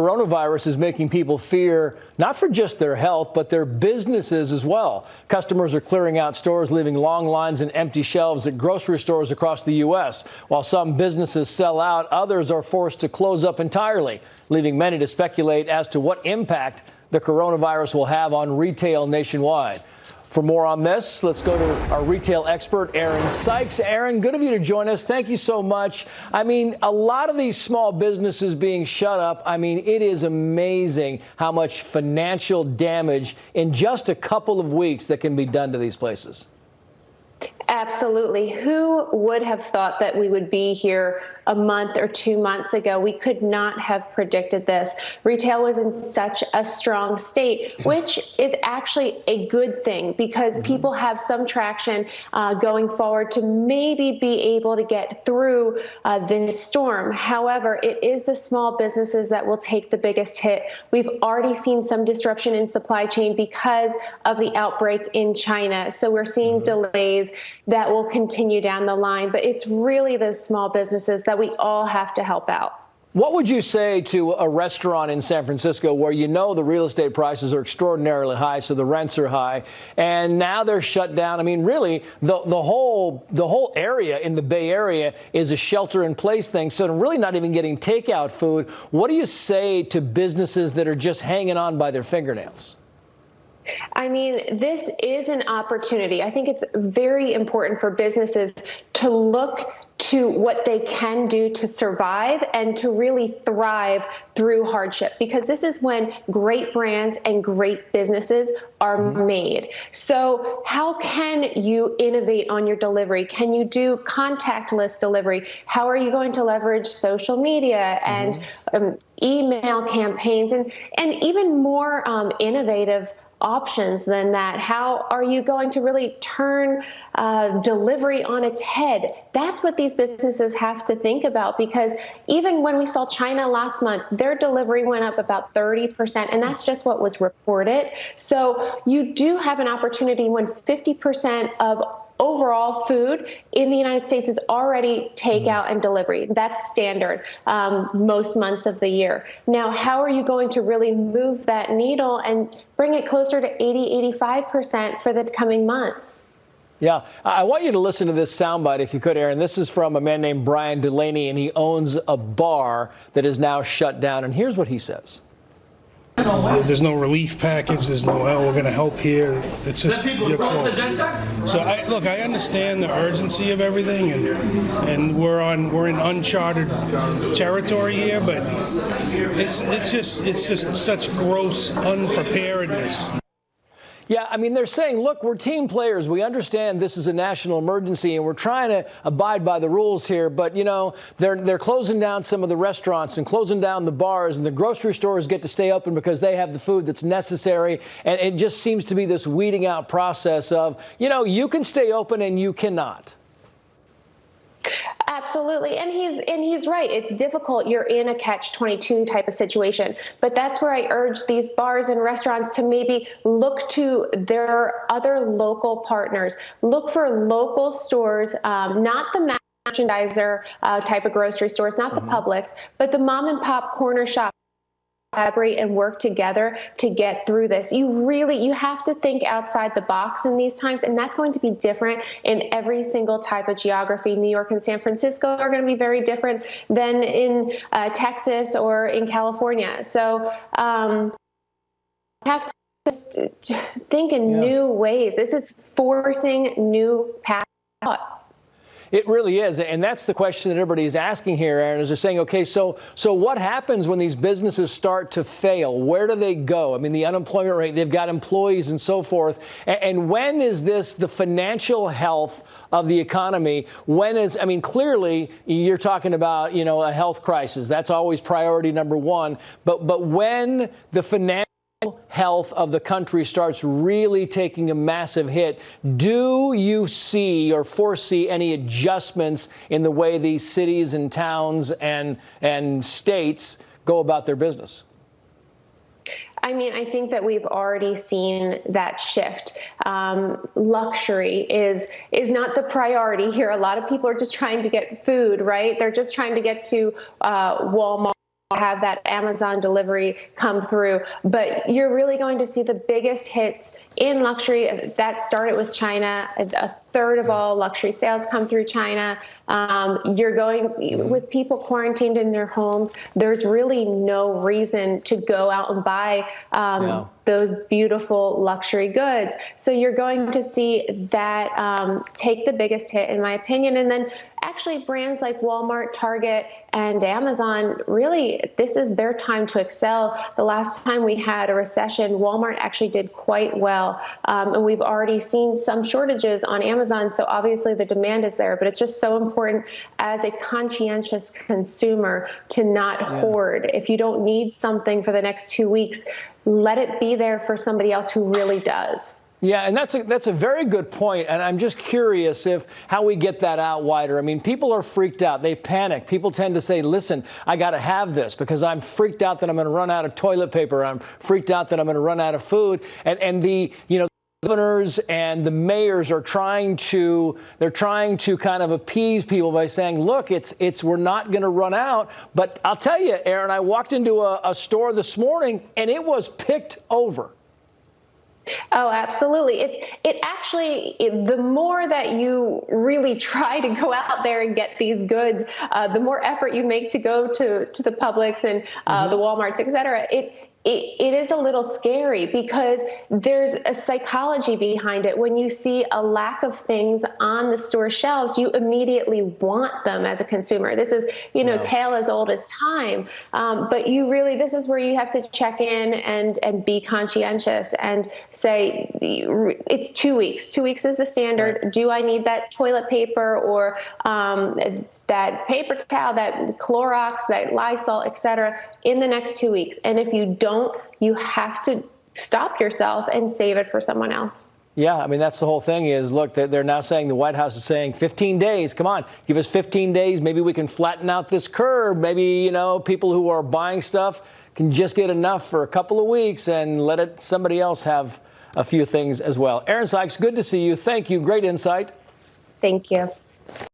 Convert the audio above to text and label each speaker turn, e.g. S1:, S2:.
S1: Coronavirus is making people fear not for just their health, but their businesses as well. Customers are clearing out stores, leaving long lines and empty shelves at grocery stores across the U.S. While some businesses sell out, others are forced to close up entirely, leaving many to speculate as to what impact the coronavirus will have on retail nationwide. For more on this, let's go to our retail expert, Erin Sykes. Erin, good of you to join us. Thank you so much. I mean, a lot of these small businesses being shut up. I mean, it is amazing how much financial damage in just a couple of weeks that can be done to these places.
S2: Absolutely. Who would have thought that we would be here a month or 2 months ago? We could not have predicted this. Retail was in such a strong state, which is actually a good thing because people have some traction going forward to maybe be able to get through this storm. However, it is the small businesses that will take the biggest hit. We've already seen some disruption in supply chain because of the outbreak in China. So we're seeing delays that will continue down the line. But it's really those small businesses that we all have to help out.
S1: What would you say to a restaurant in San Francisco where you know the real estate prices are extraordinarily high, so the rents are high, and now they're shut down? I mean, really, the whole area in the Bay Area is a shelter-in-place thing, so they're really not even getting takeout food. What do you say to businesses that are just hanging on by their fingernails?
S2: I mean, this is an opportunity. I think it's very important for businesses to look to what they can do to survive and to really thrive through hardship, because this is when great brands and great businesses are made. So how can you innovate on your delivery? Can you do contactless delivery? How are you going to leverage social media and email campaigns and even more innovative options than that? How are you going to really turn delivery on its head? That's what these businesses have to think about, because even when we saw China last month, their delivery went up about 30%, and that's just what was reported. So you do have an opportunity when 50% of overall food in the United States is already takeout and delivery. That's standard most months of the year. Now, how are you going to really move that needle and bring it closer to 80-85% for the coming months?
S1: Yeah, I want you to listen to this soundbite, if you could, Erin. This is from a man named Brian Delaney, and he owns a bar that is now shut down. And here's what he says.
S3: There's no relief package. There's no, oh, we're going to help here. It's just, you're closed. So I understand the urgency of everything, and we're in uncharted territory here, but it's just such gross unpreparedness.
S1: Yeah, I mean, they're saying, look, we're team players. We understand this is a national emergency, and we're trying to abide by the rules here. But, you know, they're closing down some of the restaurants and closing down the bars, and the grocery stores get to stay open because they have the food that's necessary. And it just seems to be this weeding out process of, you know, you can stay open and you cannot.
S2: Absolutely. And he's right. It's difficult. You're in a catch-22 type of situation. But that's where I urge these bars and restaurants to maybe look to their other local partners. Look for local stores, not the merchandiser type of grocery stores, not the Publix, but the mom and pop corner shop. Collaborate and work together to get through this. You have to think outside the box in these times, and that's going to be different in every single type of geography. New York and San Francisco are going to be very different than in Texas or in California. So you have to just think in new ways. This is forcing new paths out.
S1: It really is. And that's the question that everybody is asking here, Erin, is they're saying, OK, so what happens when these businesses start to fail? Where do they go? I mean, the unemployment rate, they've got employees and so forth. And when is this the financial health of the economy? When is, I mean, clearly you're talking about, you know, a health crisis. That's always priority number one. But when the financial health of the country starts really taking a massive hit, do you see or foresee any adjustments in the way these cities and towns and states go about their business?
S2: I mean, I think that we've already seen that shift. Luxury is not the priority here. A lot of people are just trying to get food, right? They're just trying to get to Walmart have that Amazon delivery come through. But you're really going to see the biggest hits in luxury. That started with China. A third of all luxury sales come through China. You're going with people quarantined in their homes. There's really no reason to go out and buy those beautiful luxury goods. So you're going to see that take the biggest hit, in my opinion. And then actually brands like Walmart, Target, and Amazon, really, this is their time to excel. The last time we had a recession, Walmart actually did quite well. And we've already seen some shortages on Amazon. So obviously the demand is there, but it's just so important as a conscientious consumer to not hoard. If you don't need something for the next 2 weeks, let it be there for somebody else who really does.
S1: Yeah, and that's a very good point, and I'm just curious how we get that out wider. I mean, people are freaked out. They panic. People tend to say, listen, I got to have this because I'm freaked out that I'm going to run out of toilet paper. I'm freaked out that I'm going to run out of food. And the governors and the mayors are trying to kind of appease people by saying, look, we're not going to run out. But I'll tell you, Erin, I walked into a store this morning and it was picked over.
S2: Oh, absolutely. It actually, the more that you really try to go out there and get these goods, the more effort you make to go to the Publix and the Walmarts, et cetera, it is a little scary because there's a psychology behind it. When you see a lack of things on the store shelves, you immediately want them as a consumer. This is, tale as old as time. But this is where you have to check in and be conscientious and say, it's 2 weeks. 2 weeks is the standard. Right. Do I need that toilet paper or that paper towel, that Clorox, that Lysol, et cetera, in the next 2 weeks? And if you don't, you have to stop yourself and save it for someone else.
S1: Yeah, I mean, that's the whole thing is, look, they're now saying, the White House is saying 15 days. Come on, give us 15 days. Maybe we can flatten out this curve. Maybe, people who are buying stuff can just get enough for a couple of weeks and let somebody else have a few things as well. Erin Sykes, good to see you. Thank you. Great insight.
S2: Thank you.